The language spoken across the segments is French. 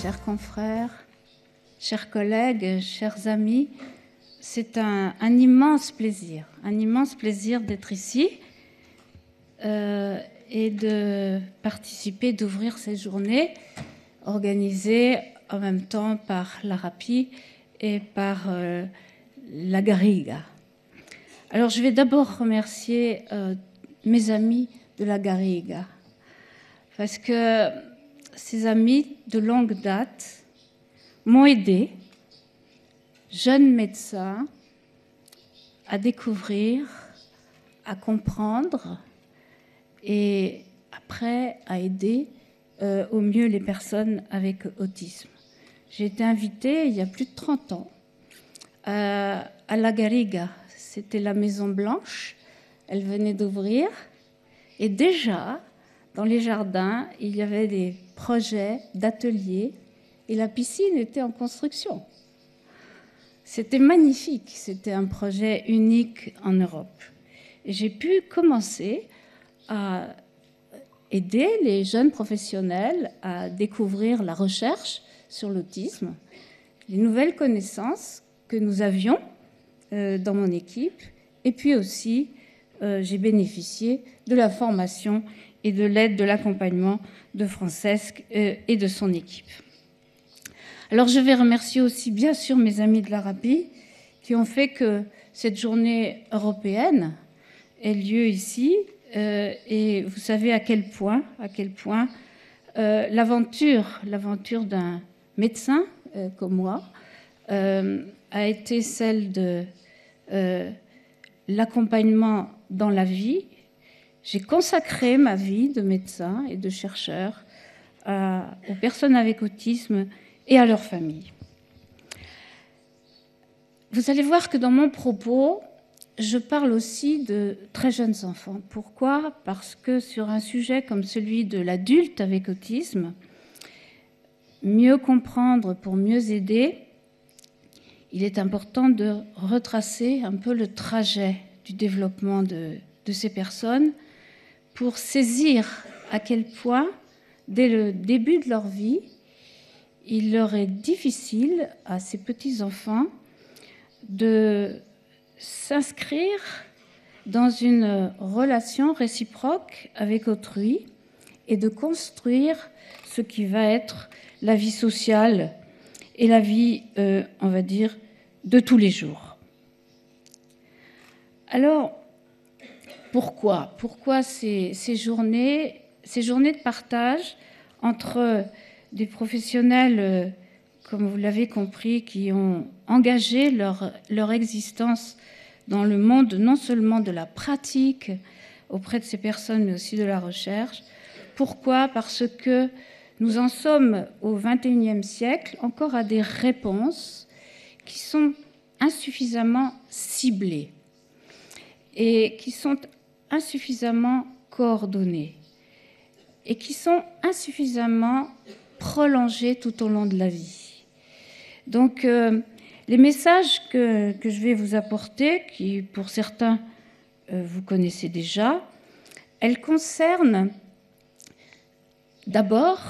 chers confrères, chers collègues, chers amis, c'est un immense plaisir d'être ici et de participer, d'ouvrir ces journées organisées en même temps par l'ARAPI et par la Garriga. Alors je vais d'abord remercier mes amis de la Garriga, parce que ces amis de longue date m'ont aidé, jeune médecin, à découvrir, à comprendre et après à aider au mieux les personnes avec autisme. J'ai été invitée il y a plus de 30 ans à la Garriga. C'était la Maison Blanche, elle venait d'ouvrir et déjà dans les jardins il y avait des projets d'ateliers et la piscine était en construction. C'était magnifique, c'était un projet unique en Europe. Et j'ai pu commencer à aider les jeunes professionnels à découvrir la recherche sur l'autisme, les nouvelles connaissances que nous avions dans mon équipe, et puis aussi j'ai bénéficié de la formation et de l'aide, de l'accompagnement de Francesc et de son équipe. Alors je vais remercier aussi bien sûr mes amis de l'ARAPI qui ont fait que cette journée européenne ait lieu ici, et vous savez à quel point l'aventure d'un médecin comme moi a été celle de l'accompagnement dans la vie. J'ai consacré ma vie de médecin et de chercheur aux personnes avec autisme et à leurs familles. Vous allez voir que dans mon propos, je parle aussi de très jeunes enfants. Pourquoi ? Parce que sur un sujet comme celui de l'adulte avec autisme, mieux comprendre pour mieux aider, il est important de retracer un peu le trajet du développement de ces personnes pour saisir à quel point, dès le début de leur vie, il leur est difficile à ces petits-enfants de s'inscrire dans une relation réciproque avec autrui et de construire ce qui va être la vie sociale et la vie, on va dire, de tous les jours. Alors, pourquoi ces journées de partage entre des professionnels, comme vous l'avez compris, qui ont engagé leur existence dans le monde non seulement de la pratique auprès de ces personnes, mais aussi de la recherche. Pourquoi ? Parce que nous en sommes au XXIe siècle encore à des réponses qui sont insuffisamment ciblées et qui sont insuffisamment coordonnées et qui sont insuffisamment prolongées tout au long de la vie. Donc, les messages que je vais vous apporter, qui pour certains vous connaissez déjà, elles concernent d'abord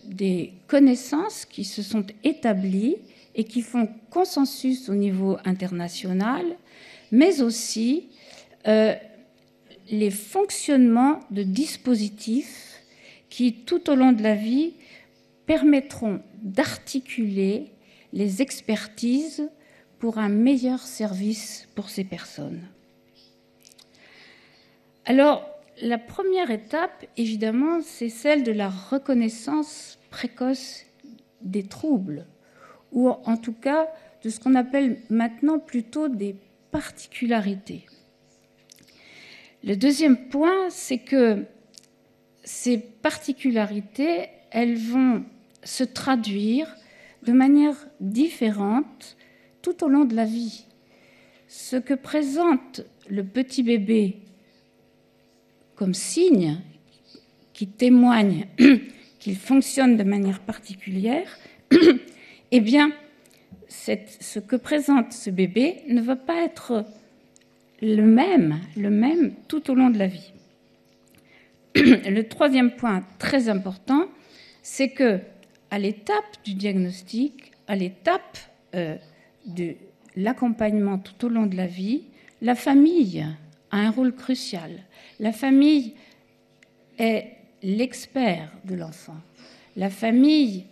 des connaissances qui se sont établies et qui font consensus au niveau international, mais aussi les fonctionnements de dispositifs qui, tout au long de la vie, permettront d'articuler les expertises pour un meilleur service pour ces personnes. Alors, la première étape, évidemment, c'est celle de la reconnaissance précoce des troubles, ou en tout cas de ce qu'on appelle maintenant plutôt des particularités. Le deuxième point, c'est que ces particularités, elles vont se traduire de manière différente tout au long de la vie. Ce que présente le petit bébé comme signe qui témoigne qu'il fonctionne de manière particulière, eh bien, ce que présente ce bébé ne va pas être le même tout au long de la vie. Le troisième point très important, c'est que à l'étape du diagnostic, à l'étape de l'accompagnement tout au long de la vie, la famille a un rôle crucial. La famille est l'expert de l'enfant. La famille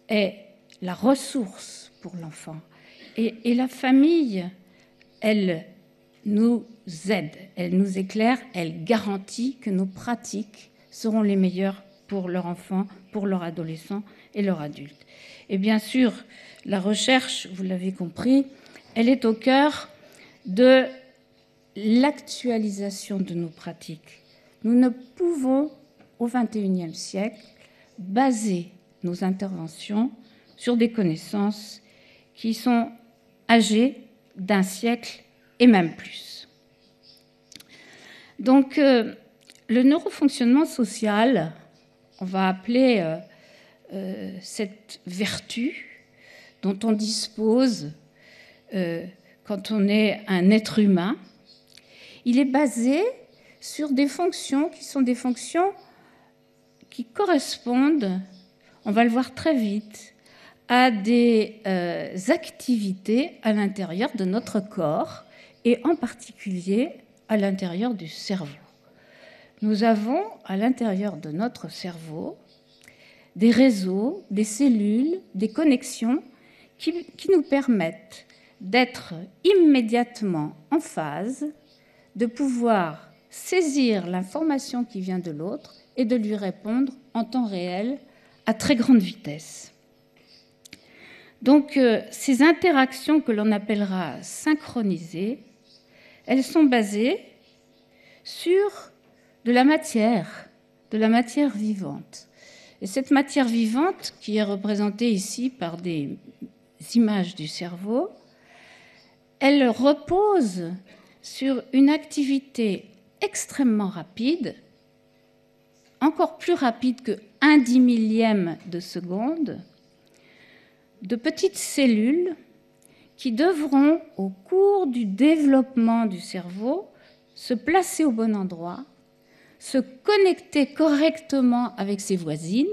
est la ressource pour l'enfant. Et la famille, elle nous aide, elle nous éclaire, elle garantit que nos pratiques seront les meilleures pour leur enfant, pour leur adolescent et leur adulte. Et bien sûr, la recherche, vous l'avez compris, elle est au cœur de l'actualisation de nos pratiques. Nous ne pouvons, au XXIe siècle, baser nos interventions sur des connaissances qui sont âgées d'un siècle et même plus. Donc, le neurofonctionnement social, on va appeler cette vertu dont on dispose quand on est un être humain, il est basé sur des fonctions qui sont des fonctions qui correspondent, on va le voir très vite, à des activités à l'intérieur de notre corps et en particulier à l'intérieur du cerveau. Nous avons à l'intérieur de notre cerveau des réseaux, des cellules, des connexions qui nous permettent d'être immédiatement en phase, de pouvoir saisir l'information qui vient de l'autre et de lui répondre en temps réel à très grande vitesse. Donc, ces interactions que l'on appellera synchronisées, elles sont basées sur de la matière vivante. Et cette matière vivante, qui est représentée ici par des images du cerveau, elle repose sur une activité extrêmement rapide, encore plus rapide que 1/10 de seconde, de petites cellules qui devront, au cours du développement du cerveau, se placer au bon endroit, se connecter correctement avec ses voisines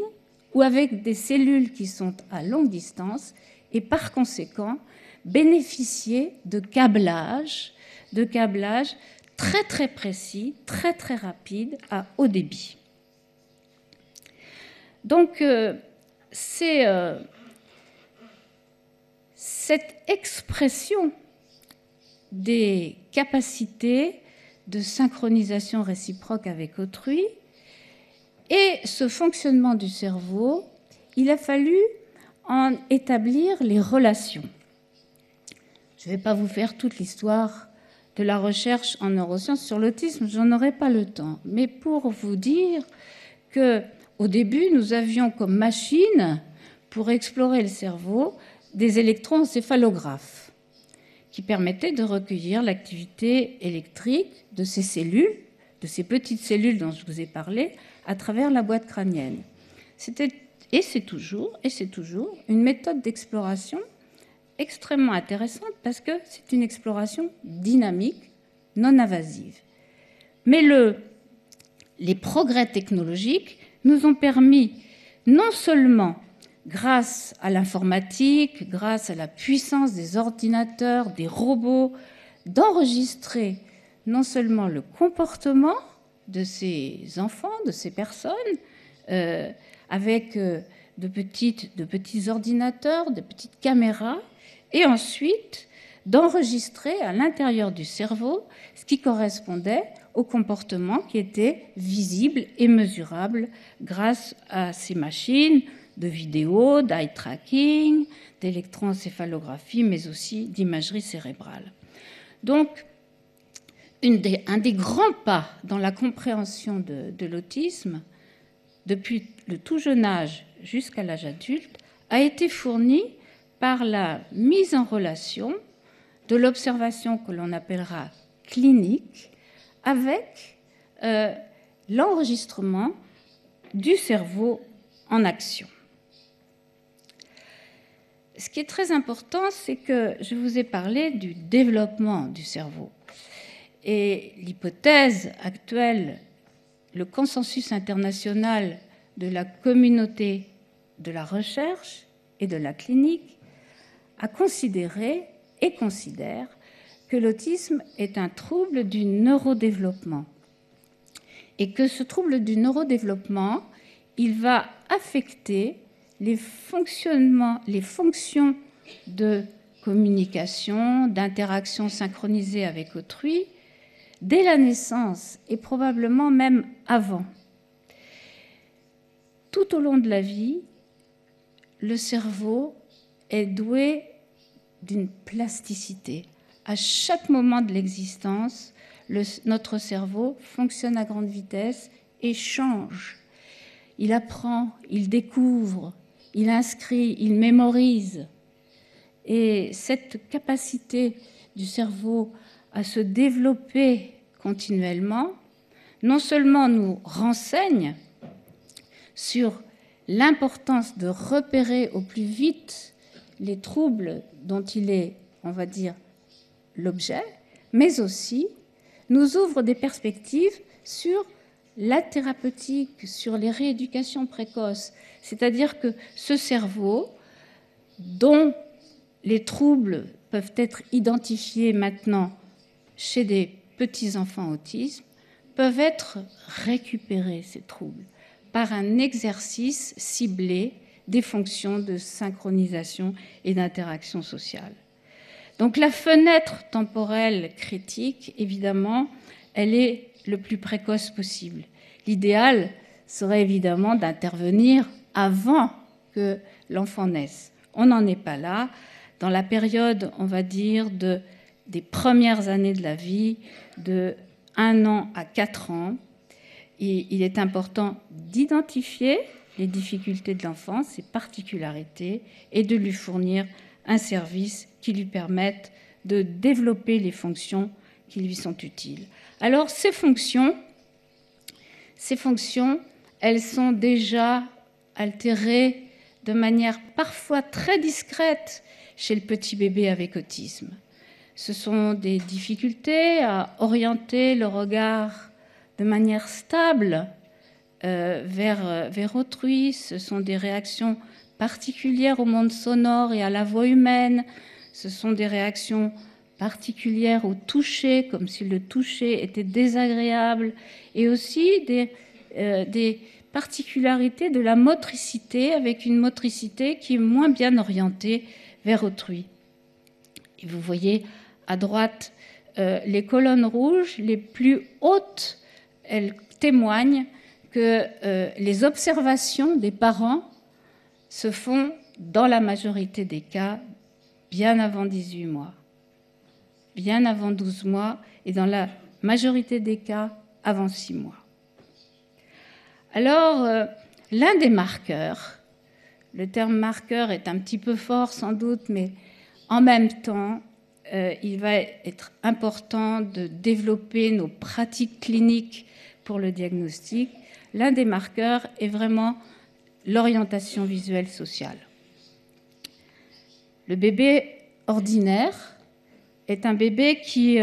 ou avec des cellules qui sont à longue distance et par conséquent bénéficier de câblage très très précis, très très rapide à haut débit. Donc c'est cette expression des capacités de synchronisation réciproque avec autrui et ce fonctionnement du cerveau, il a fallu en établir les relations. Je ne vais pas vous faire toute l'histoire de la recherche en neurosciences sur l'autisme, j'en aurai pas le temps. Mais pour vous dire qu'au début, nous avions comme machine pour explorer le cerveau des électroencéphalographes qui permettaient de recueillir l'activité électrique de ces cellules, de ces petites cellules dont je vous ai parlé, à travers la boîte crânienne. C'est toujours une méthode d'exploration extrêmement intéressante parce que c'est une exploration dynamique, non invasive. Mais les progrès technologiques nous ont permis, non seulement grâce à l'informatique, grâce à la puissance des ordinateurs, des robots, d'enregistrer non seulement le comportement de ces enfants, de ces personnes, avec de petits ordinateurs, de petites caméras, et ensuite d'enregistrer à l'intérieur du cerveau ce qui correspondait au comportement qui était visible et mesurable grâce à ces machines de vidéo, d'eye tracking, d'électroencéphalographie, mais aussi d'imagerie cérébrale. Donc, un des grands pas dans la compréhension de l'autisme, depuis le tout jeune âge jusqu'à l'âge adulte, a été fourni par la mise en relation de l'observation que l'on appellera clinique avec l'enregistrement du cerveau en action. Ce qui est très important, c'est que je vous ai parlé du développement du cerveau. Et l'hypothèse actuelle, le consensus international de la communauté de la recherche et de la clinique a considéré et considère que l'autisme est un trouble du neurodéveloppement et que ce trouble du neurodéveloppement, il va affecter les fonctions de communication, d'interaction synchronisée avec autrui dès la naissance et probablement même avant. Tout au long de la vie, le cerveau est doué d'une plasticité. À chaque moment de l'existence, notre cerveau fonctionne à grande vitesse et change. Il apprend, il découvre, il inscrit, il mémorise. Et cette capacité du cerveau à se développer continuellement, non seulement nous renseigne sur l'importance de repérer au plus vite les troubles dont il est, on va dire, l'objet, mais aussi nous ouvre des perspectives sur la thérapeutique, sur les rééducations précoces. C'est-à-dire que ce cerveau, dont les troubles peuvent être identifiés maintenant chez des petits-enfants autistes, peuvent être récupérés, ces troubles, par un exercice ciblé des fonctions de synchronisation et d'interaction sociale. Donc la fenêtre temporelle critique, évidemment, elle est le plus précoce possible. L'idéal serait évidemment d'intervenir avant que l'enfant naisse. On n'en est pas là. Dans la période, on va dire, des premières années de la vie, de 1 an à 4 ans, il est important d'identifier les difficultés de l'enfant, ses particularités, et de lui fournir un service qui lui permette de développer les fonctions qui lui sont utiles. Alors, ces fonctions, elles sont déjà altérées de manière parfois très discrète chez le petit bébé avec autisme. Ce sont des difficultés à orienter le regard de manière stable vers autrui. Ce sont des réactions particulières au monde sonore et à la voix humaine. Ce sont des réactions particulières au toucher, comme si le toucher était désagréable, et aussi des particularités de la motricité, avec une motricité qui est moins bien orientée vers autrui. Et vous voyez à droite les colonnes rouges les plus hautes, elles témoignent que les observations des parents se font, dans la majorité des cas, bien avant 18 mois, bien avant 12 mois, et dans la majorité des cas, avant 6 mois. Alors, l'un des marqueurs, le terme marqueur est un petit peu fort sans doute, mais en même temps, il va être important de développer nos pratiques cliniques pour le diagnostic. L'un des marqueurs est vraiment l'orientation visuelle sociale. Le bébé ordinaire est un bébé qui,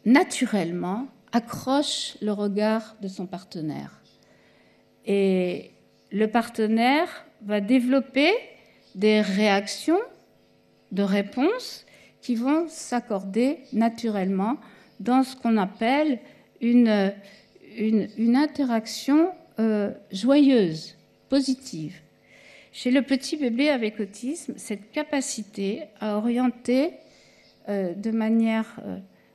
naturellement, accroche le regard de son partenaire. Et le partenaire va développer des réactions de réponses qui vont s'accorder naturellement dans ce qu'on appelle une interaction joyeuse, positive. Chez le petit bébé avec autisme, cette capacité à orienter de manière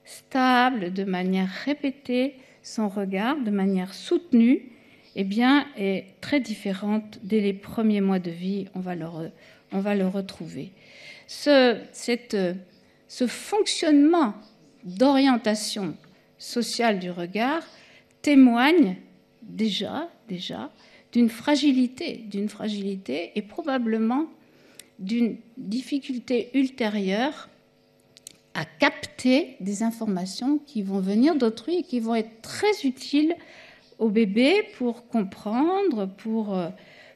stable, de manière répétée son regard, de manière soutenue, eh bien, est très différente dès les premiers mois de vie. On va le retrouver. Ce fonctionnement d'orientation sociale du regard témoigne déjà d'une fragilité et probablement d'une difficulté ultérieure à capter des informations qui vont venir d'autrui et qui vont être très utiles au bébé pour comprendre,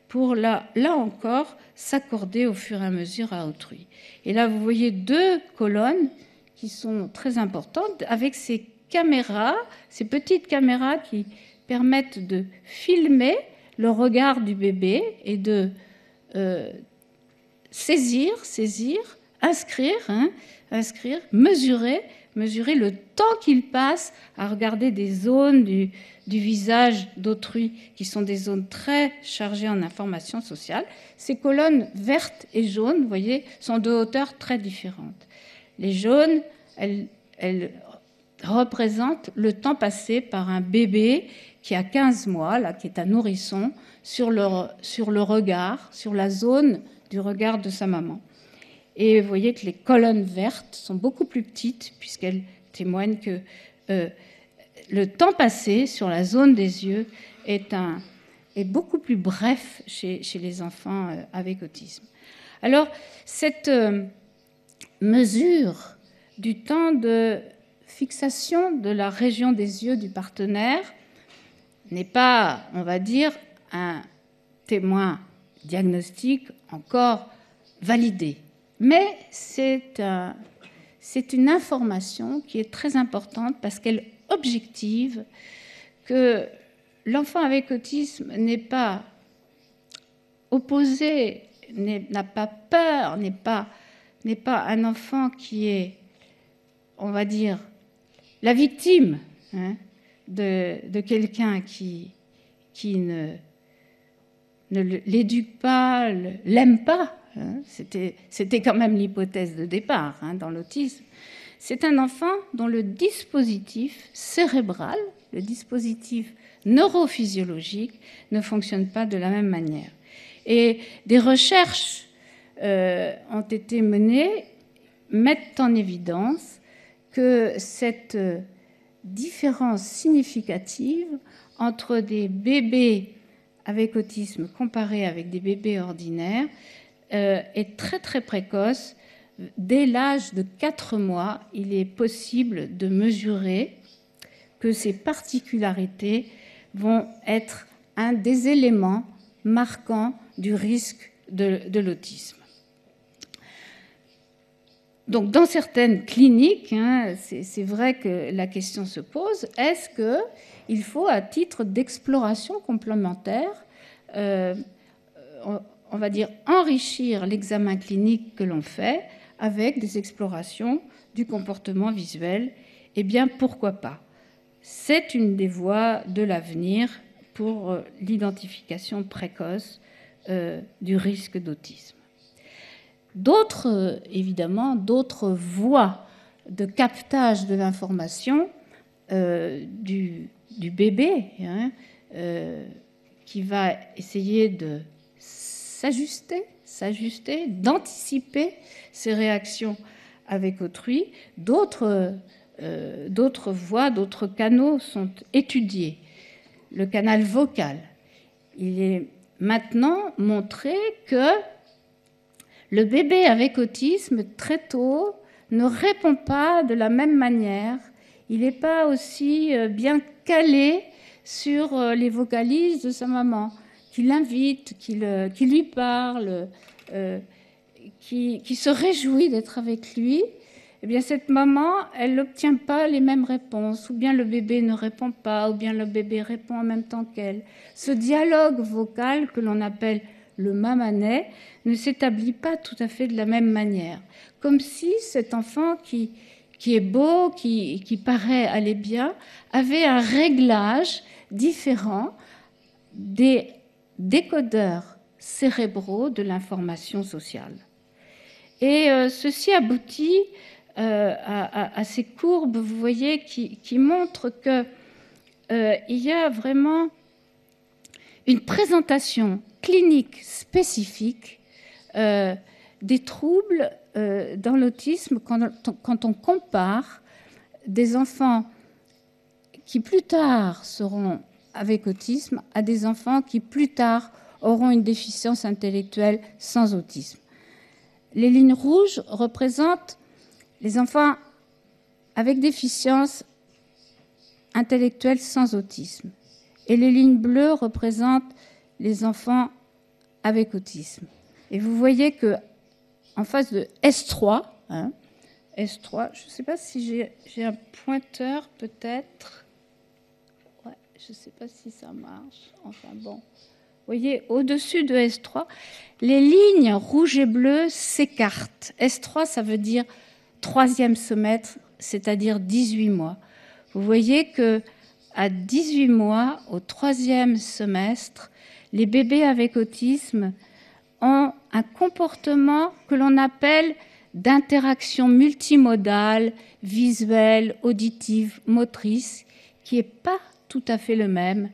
pour là encore s'accorder au fur et à mesure à autrui. Et là, vous voyez 2 colonnes qui sont très importantes avec ces caméras, ces petites caméras qui permettent de filmer le regard du bébé et de saisir, inscrire, mesurer le temps qu'il passe à regarder des zones du visage d'autrui qui sont des zones très chargées en information sociale. Ces colonnes vertes et jaunes, vous voyez, sont de hauteurs très différentes. Les jaunes, elles représentent le temps passé par un bébé qui a 15 mois, là, qui est un nourrisson, sur le regard, sur la zone du regard de sa maman. Et vous voyez que les colonnes vertes sont beaucoup plus petites puisqu'elles témoignent que le temps passé sur la zone des yeux est beaucoup plus bref chez les enfants avec autisme. Alors, cette mesure du temps de fixation de la région des yeux du partenaire n'est pas, on va dire, un témoin diagnostique encore validé. Mais c'est une information qui est très importante parce qu'elle objective que l'enfant avec autisme n'est pas opposé, n'a pas peur, n'est pas un enfant qui est, on va dire, la victime de quelqu'un qui ne l'éduque pas, l'aime pas. C'était quand même l'hypothèse de départ dans l'autisme. C'est un enfant dont le dispositif cérébral, le dispositif neurophysiologique ne fonctionne pas de la même manière. Et des recherches ont été menées, mettent en évidence que cette différence significative entre des bébés avec autisme comparés avec des bébés ordinaires est très très précoce. Dès l'âge de 4 mois, il est possible de mesurer que ces particularités vont être un des éléments marquants du risque de l'autisme. Donc, dans certaines cliniques, c'est vrai que la question se pose, est-ce qu'il faut, à titre d'exploration complémentaire, on va dire enrichir l'examen clinique que l'on fait avec des explorations du comportement visuel? Eh bien, pourquoi pas? C'est une des voies de l'avenir pour l'identification précoce du risque d'autisme. Évidemment, d'autres voies de captage de l'information du bébé qui va essayer de s'ajuster, d'anticiper ses réactions avec autrui. D'autres voies, d'autres canaux sont étudiés. Le canal vocal. Il est maintenant montré que le bébé avec autisme, très tôt, ne répond pas de la même manière. Il n'est pas aussi bien calé sur les vocalises de sa maman, qui l'invite, qui lui parle, qui se réjouit d'être avec lui. Eh bien, cette maman, elle n'obtient pas les mêmes réponses, ou bien le bébé ne répond pas, ou bien le bébé répond en même temps qu'elle. Ce dialogue vocal que l'on appelle le mamanet ne s'établit pas tout à fait de la même manière. Comme si cet enfant qui est beau, qui paraît aller bien, avait un réglage différent des décodeurs cérébraux de l'information sociale. Et ceci aboutit à ces courbes, vous voyez, qui montrent qu'il y a vraiment une présentation clinique spécifique des troubles dans l'autisme quand on compare des enfants qui plus tard seront avec autisme à des enfants qui plus tard auront une déficience intellectuelle sans autisme. Les lignes rouges représentent les enfants avec déficience intellectuelle sans autisme. Et les lignes bleues représentent les enfants avec autisme. Et vous voyez qu'en face de S3, S3, je ne sais pas si j'ai un pointeur peut-être. Ouais, je ne sais pas si ça marche. Enfin bon, voyez, au-dessus de S3, les lignes rouges et bleues s'écartent. S3, ça veut dire troisième semestre, c'est-à-dire 18 mois. Vous voyez qu'à 18 mois, au troisième semestre, les bébés avec autisme ont un comportement que l'on appelle d'interaction multimodale, visuelle, auditive, motrice, qui n'est pas tout à fait le même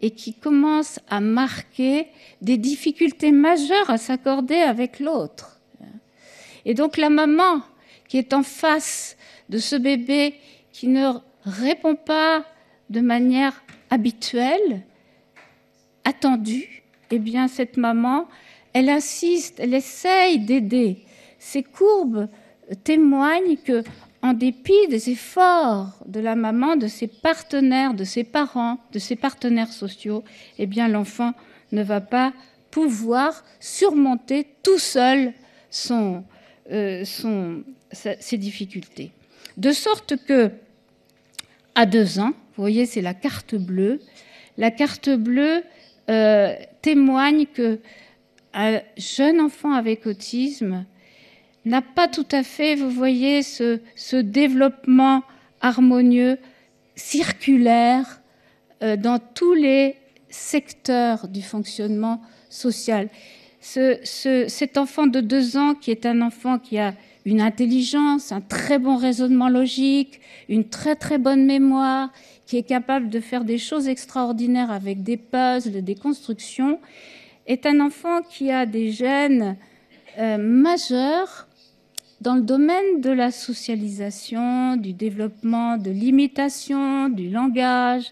et qui commence à marquer des difficultés majeures à s'accorder avec l'autre. Et donc la maman qui est en face de ce bébé qui ne répond pas de manière habituelle, attendue, eh bien cette maman, elle insiste, elle essaye d'aider. Ces courbes témoignent que, en dépit des efforts de la maman, de ses partenaires, de ses parents, de ses partenaires sociaux, eh bien l'enfant ne va pas pouvoir surmonter tout seul ses difficultés. De sorte que, à 2 ans, vous voyez, c'est la carte bleue. La carte bleue témoigne qu'un jeune enfant avec autisme n'a pas tout à fait, vous voyez, ce développement harmonieux, circulaire, dans tous les secteurs du fonctionnement social. Cet enfant de 2 ans, qui est un enfant qui a une intelligence, un très bon raisonnement logique, une très très bonne mémoire, qui est capable de faire des choses extraordinaires avec des puzzles, des constructions, est un enfant qui a des gènes majeurs dans le domaine de la socialisation, du développement, de l'imitation, du langage.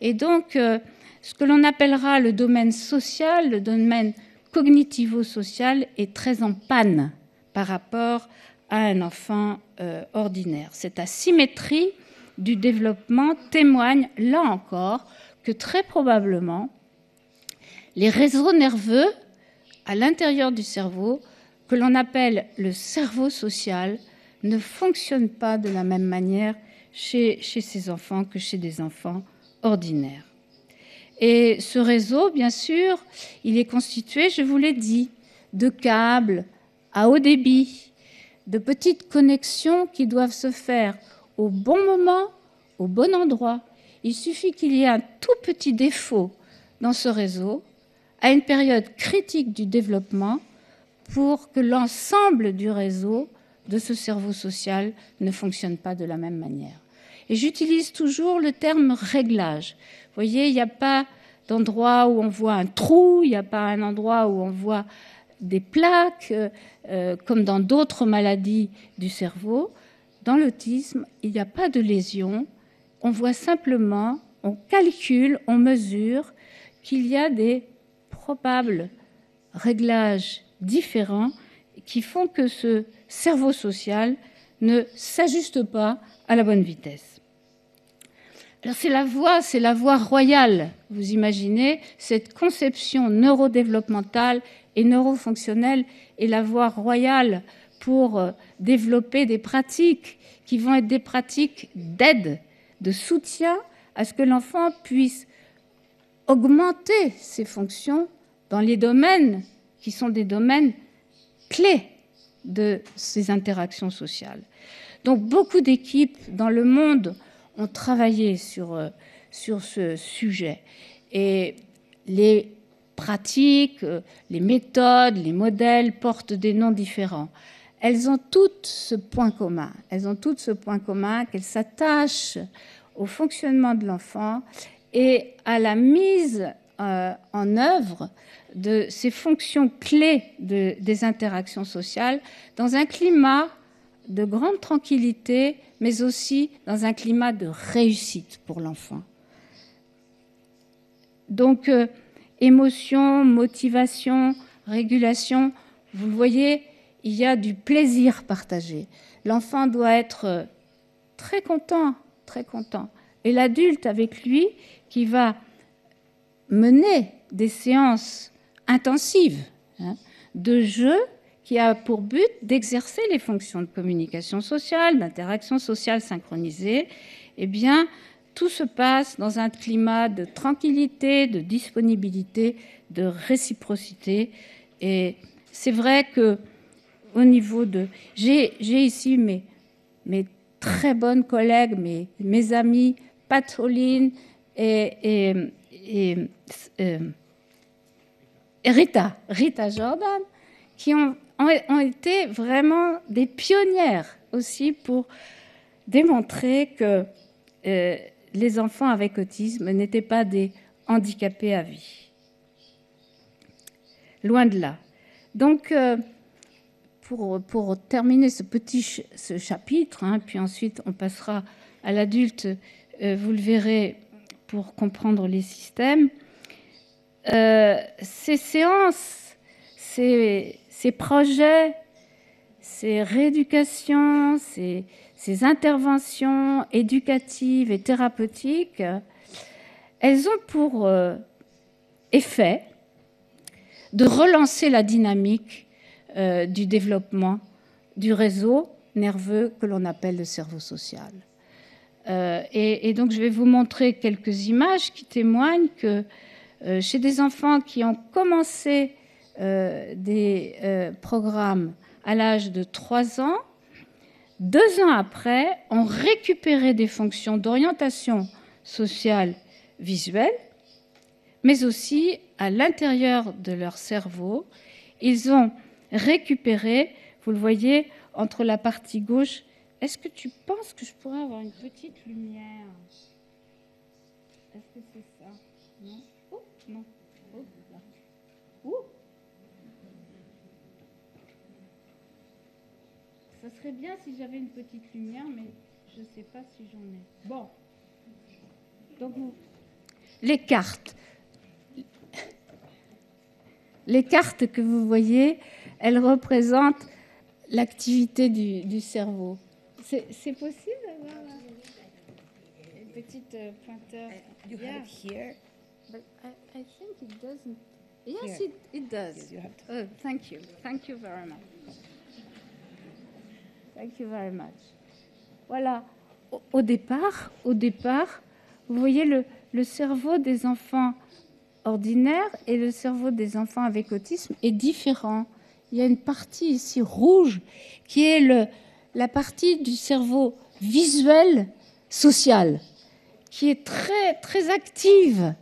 Et donc, ce que l'on appellera le domaine social, le domaine cognitivo-social, est très en panne par rapport à un enfant ordinaire. Cette asymétrie du développement témoigne, là encore, que très probablement, les réseaux nerveux à l'intérieur du cerveau, que l'on appelle le cerveau social, ne fonctionnent pas de la même manière chez ces enfants que chez des enfants ordinaires. Et ce réseau, bien sûr, il est constitué, je vous l'ai dit, de câbles à haut débit, de petites connexions qui doivent se faire au bon moment, au bon endroit. Il suffit qu'il y ait un tout petit défaut dans ce réseau à une période critique du développement pour que l'ensemble du réseau de ce cerveau social ne fonctionne pas de la même manière. Et j'utilise toujours le terme réglage. Vous voyez, il n'y a pas d'endroit où on voit un trou, il n'y a pas un endroit où on voit des plaques, comme dans d'autres maladies du cerveau. Dans l'autisme, il n'y a pas de lésion. On voit simplement, on calcule, on mesure qu'il y a des probables réglages différents qui font que ce cerveau social ne s'ajuste pas à la bonne vitesse. Alors c'est la voie royale, vous imaginez, cette conception neurodéveloppementale et neurofonctionnelle est la voie royale pour développer des pratiques qui vont être des pratiques d'aide, de soutien à ce que l'enfant puisse augmenter ses fonctions dans les domaines qui sont des domaines clés de ces interactions sociales. Donc beaucoup d'équipes dans le monde ont travaillé sur ce sujet. Et les pratiques, les méthodes, les modèles portent des noms différents. Elles ont toutes ce point commun. Elles ont toutes ce point commun qu'elles s'attachent au fonctionnement de l'enfant et à la mise en œuvre de ces fonctions clés des interactions sociales dans un climat de grande tranquillité, mais aussi dans un climat de réussite pour l'enfant. Donc, émotion, motivation, régulation, vous le voyez, il y a du plaisir partagé. L'enfant doit être très content, très content. Et l'adulte avec lui qui va mener des séances intensives de jeu qui a pour but d'exercer les fonctions de communication sociale, d'interaction sociale synchronisée, eh bien, tout se passe dans un climat de tranquillité, de disponibilité, de réciprocité. Et c'est vrai que au niveau de... J'ai ici mes très bonnes collègues, mes amis, Pauline et Rita Jordan, qui ont été vraiment des pionnières aussi pour démontrer que les enfants avec autisme n'étaient pas des handicapés à vie. Loin de là. Donc, pour terminer ce chapitre, hein, puis ensuite on passera à l'adulte, vous le verrez, pour comprendre les systèmes. Ces séances, ces projets, ces rééducations, ces interventions éducatives et thérapeutiques, elles ont pour effet de relancer la dynamique du développement du réseau nerveux que l'on appelle le cerveau social. Et donc, je vais vous montrer quelques images qui témoignent que chez des enfants qui ont commencé des programmes à l'âge de 3 ans, 2 ans après, ont récupéré des fonctions d'orientation sociale visuelle, mais aussi à l'intérieur de leur cerveau, ils ont récupéré, vous le voyez, entre la partie gauche. Est-ce que tu penses que je pourrais avoir une petite lumière? Est-ce que c'est ça? Non? Oh, non. Oh, là. Ouh. Ça serait bien si j'avais une petite lumière, mais je ne sais pas si j'en ai. Bon. Donc, les cartes. Les cartes que vous voyez, elles représentent l'activité du cerveau. C'est possible d'avoir une petite pointeur? You have it here. But I think it doesn't. Yes, it does. Yes, you have to. Oh, thank you. Thank you very much. Thank you very much. Voilà. Au départ, vous voyez le cerveau des enfants ordinaires et le cerveau des enfants avec autisme est différent. Il y a une partie ici rouge qui est la partie du cerveau visuel social qui est très, très active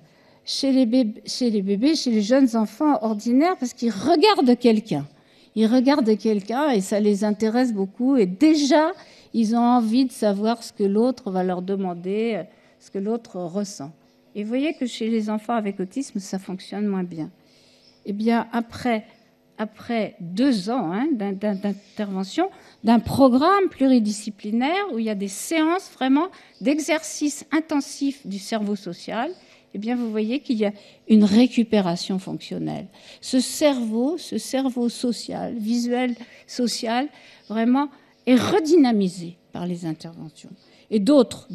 chez les bébés, chez les jeunes enfants ordinaires parce qu'ils regardent quelqu'un. Ils regardent quelqu'un et ça les intéresse beaucoup. Et déjà, ils ont envie de savoir ce que l'autre va leur demander, ce que l'autre ressent. Et vous voyez que chez les enfants avec autisme, ça fonctionne moins bien. Eh bien, après 2 ans d'intervention, d'un programme pluridisciplinaire où il y a des séances vraiment d'exercice intensif du cerveau social, eh bien, vous voyez qu'il y a une récupération fonctionnelle. Ce cerveau social, visuel social, vraiment est redynamisé par les interventions. Et d'autres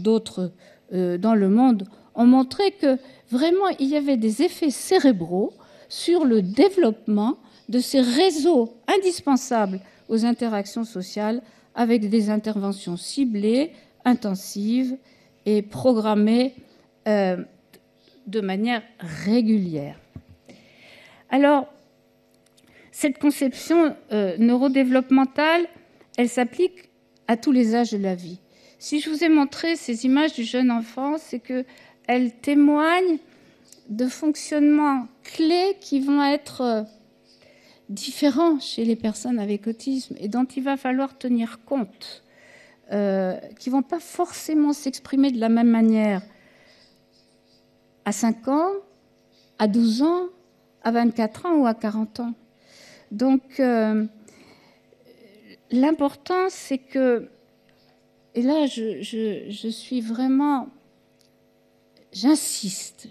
dans le monde ont montré que vraiment il y avait des effets cérébraux sur le développement de ces réseaux indispensables aux interactions sociales avec des interventions ciblées, intensives et programmées de manière régulière. Alors, cette conception neurodéveloppementale, elle s'applique à tous les âges de la vie. Si je vous ai montré ces images du jeune enfant, c'est qu'elles témoignent de fonctionnements clés qui vont être différents chez les personnes avec autisme et dont il va falloir tenir compte, qui ne vont pas forcément s'exprimer de la même manière à 5 ans, à 12 ans, à 24 ans ou à 40 ans. Donc, l'important, c'est que, et là, je suis vraiment, j'insiste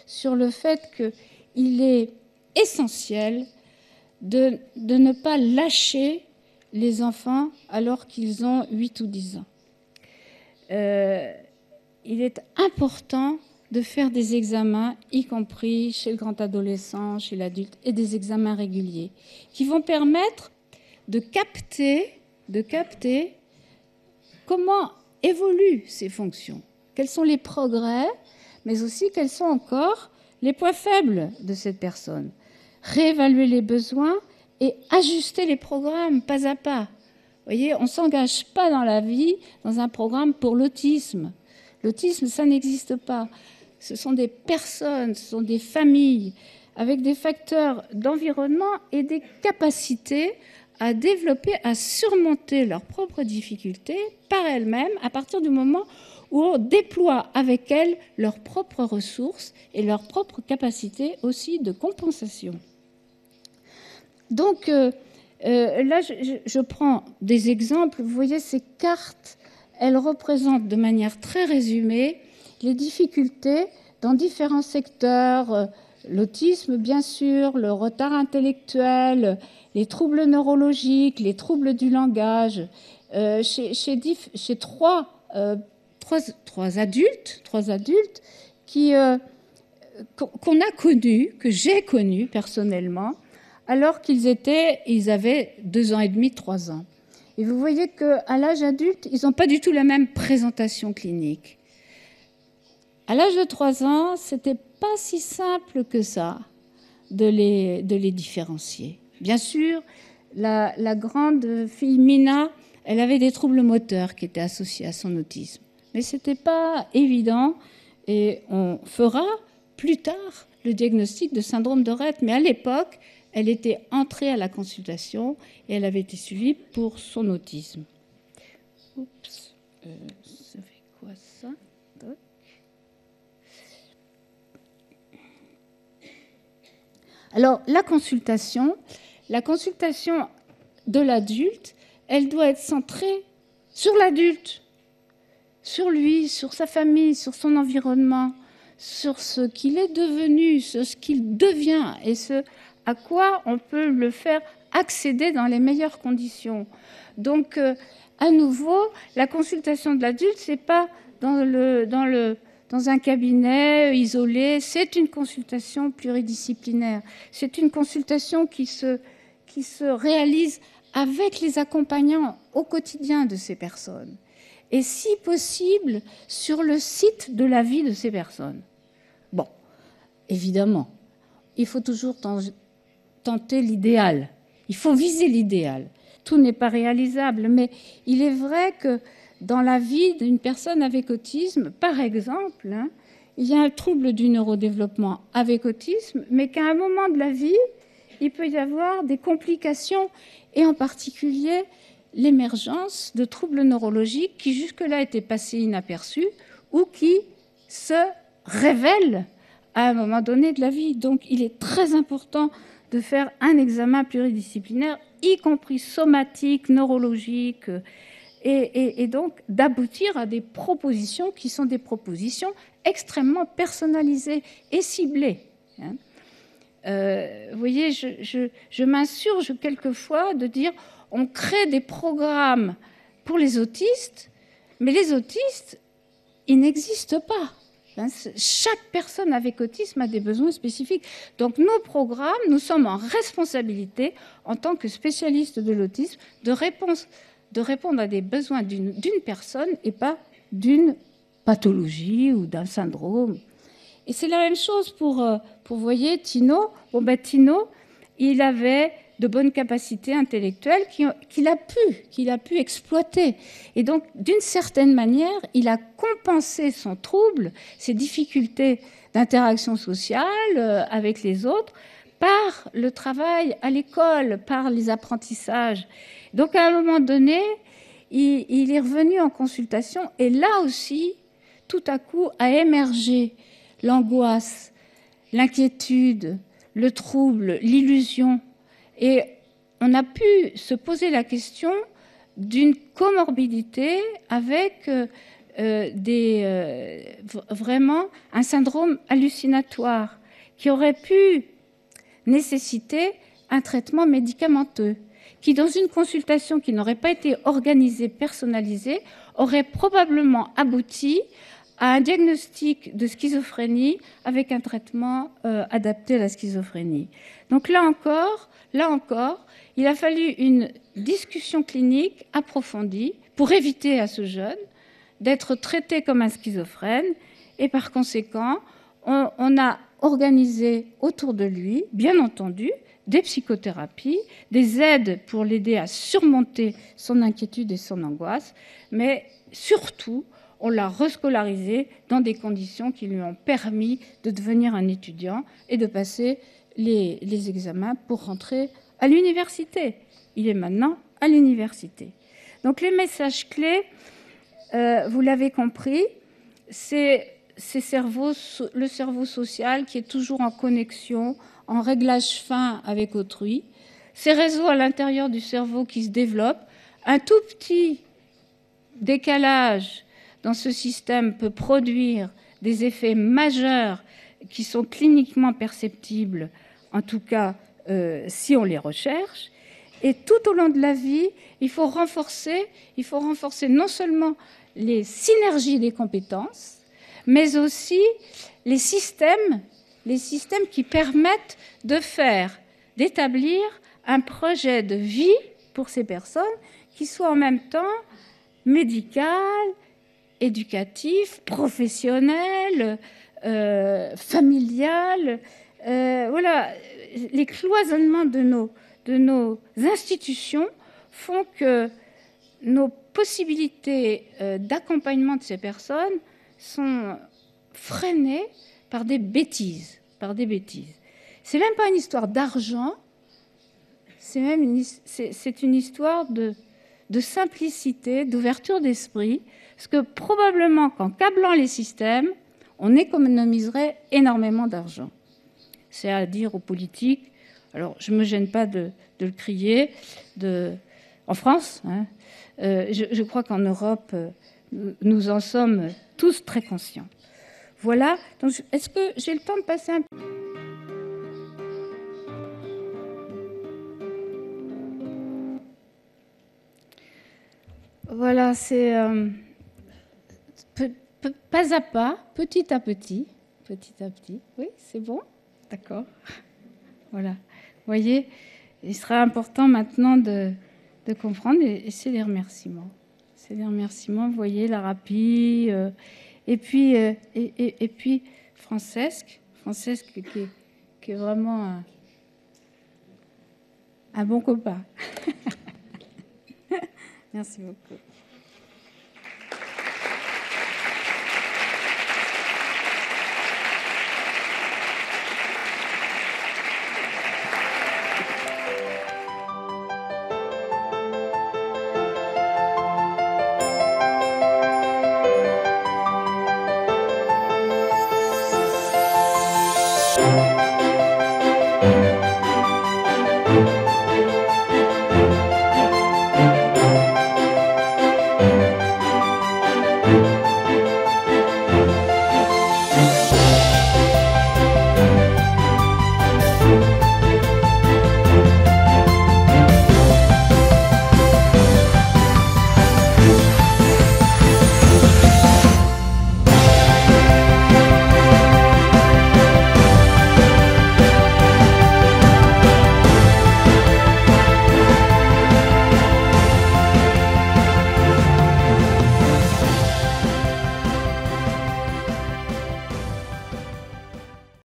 sur le fait qu'il est essentiel de ne pas lâcher les enfants alors qu'ils ont 8 ou 10 ans. Il est important de faire des examens, y compris chez le grand adolescent, chez l'adulte, et des examens réguliers, qui vont permettre de capter comment évoluent ces fonctions, quels sont les progrès, mais aussi quels sont encore les points faibles de cette personne. Réévaluer les besoins et ajuster les programmes pas à pas. Vous voyez, on ne s'engage pas dans la vie dans un programme pour l'autisme. L'autisme, ça n'existe pas. Ce sont des personnes, ce sont des familles avec des facteurs d'environnement et des capacités à développer, à surmonter leurs propres difficultés par elles-mêmes à partir du moment où on déploie avec elles leurs propres ressources et leurs propres capacités aussi de compensation. Donc, là, je prends des exemples. Vous voyez, ces cartes, elles représentent de manière très résumée les difficultés dans différents secteurs, l'autisme, bien sûr, le retard intellectuel, les troubles neurologiques, les troubles du langage, chez trois adultes qu'on a connus, que j'ai connus personnellement, alors qu'ils avaient 2 ans et demi, 3 ans. Et vous voyez qu'à l'âge adulte, ils n'ont pas du tout la même présentation clinique. À l'âge de 3 ans, ce n'était pas si simple que ça de les différencier. Bien sûr, la grande fille Mina, elle avait des troubles moteurs qui étaient associés à son autisme. Mais ce n'était pas évident et on fera plus tard le diagnostic de syndrome de Rett. Mais à l'époque, elle était entrée à la consultation et elle avait été suivie pour son autisme. Oups, ça fait quoi ça ? Alors, la consultation de l'adulte, elle doit être centrée sur l'adulte, sur lui, sur sa famille, sur son environnement, sur ce qu'il est devenu, sur ce qu'il devient et ce à quoi on peut le faire accéder dans les meilleures conditions. Donc, à nouveau, la consultation de l'adulte, ce n'est pas dans un cabinet isolé, c'est une consultation pluridisciplinaire. C'est une consultation qui se réalise avec les accompagnants au quotidien de ces personnes. Et si possible, sur le site de la vie de ces personnes. Bon, évidemment, il faut toujours tenter l'idéal. Il faut viser l'idéal. Tout n'est pas réalisable, mais il est vrai que dans la vie d'une personne avec autisme, par exemple, il y a un trouble du neurodéveloppement avec autisme, mais qu'à un moment de la vie, il peut y avoir des complications, et en particulier l'émergence de troubles neurologiques qui jusque-là étaient passés inaperçus ou qui se révèlent à un moment donné de la vie. Donc il est très important de faire un examen pluridisciplinaire, y compris somatique, neurologique, et donc d'aboutir à des propositions qui sont des propositions extrêmement personnalisées et ciblées. Vous voyez, je m'insurge quelquefois de dire on crée des programmes pour les autistes, mais les autistes, ils n'existent pas. Chaque personne avec autisme a des besoins spécifiques. Donc nos programmes, nous sommes en responsabilité, en tant que spécialistes de l'autisme, de répondre à des besoins d'une personne et pas d'une pathologie ou d'un syndrome. Et c'est la même chose pour vous voyez, Tino. Tino, il avait de bonnes capacités intellectuelles qu'il a pu exploiter. Et donc, d'une certaine manière, il a compensé son trouble, ses difficultés d'interaction sociale avec les autres, par le travail à l'école, par les apprentissages. Donc, à un moment donné, il est revenu en consultation et là aussi, tout à coup, a émergé l'angoisse, l'inquiétude, le trouble, l'illusion. Et on a pu se poser la question d'une comorbidité avec vraiment un syndrome hallucinatoire qui aurait pu nécessiter un traitement médicamenteux, qui, dans une consultation qui n'aurait pas été organisée, personnalisée, aurait probablement abouti à un diagnostic de schizophrénie avec un traitement adapté à la schizophrénie. Donc là encore, il a fallu une discussion clinique approfondie pour éviter à ce jeune d'être traité comme un schizophrène. Et par conséquent, on a organisé autour de lui, bien entendu, des psychothérapies, des aides pour l'aider à surmonter son inquiétude et son angoisse, mais surtout, on l'a rescolarisé dans des conditions qui lui ont permis de devenir un étudiant et de passer les examens pour rentrer à l'université. Il est maintenant à l'université. Donc les messages clés, vous l'avez compris, c'est le cerveau social qui est toujours en connexion, en réglage fin avec autrui, ces réseaux à l'intérieur du cerveau qui se développent, un tout petit décalage dans ce système peut produire des effets majeurs qui sont cliniquement perceptibles, en tout cas si on les recherche. Et tout au long de la vie, il faut renforcer non seulement les synergies des compétences, mais aussi les systèmes qui permettent d'établir un projet de vie pour ces personnes qui soit en même temps médical, éducatif, professionnel, familial. Voilà, les cloisonnements de nos institutions font que nos possibilités d'accompagnement de ces personnes sont freinées par des bêtises. C'est même pas une histoire d'argent, c'est une histoire de simplicité, d'ouverture d'esprit, parce que probablement qu'en câblant les systèmes, on économiserait énormément d'argent. C'est à dire aux politiques, alors je ne me gêne pas de le crier, en France, hein, je crois qu'en Europe, nous en sommes tous très conscients. Voilà, donc est-ce que j'ai le temps de passer un peu ? Voilà, c'est pas à pas, petit à petit. Oui, c'est bon ? D'accord. Voilà. Vous voyez, il sera important maintenant de comprendre, et c'est des remerciements. C'est des remerciements, vous voyez, la rapie, et puis Francesque qui est vraiment un bon copain. Merci beaucoup.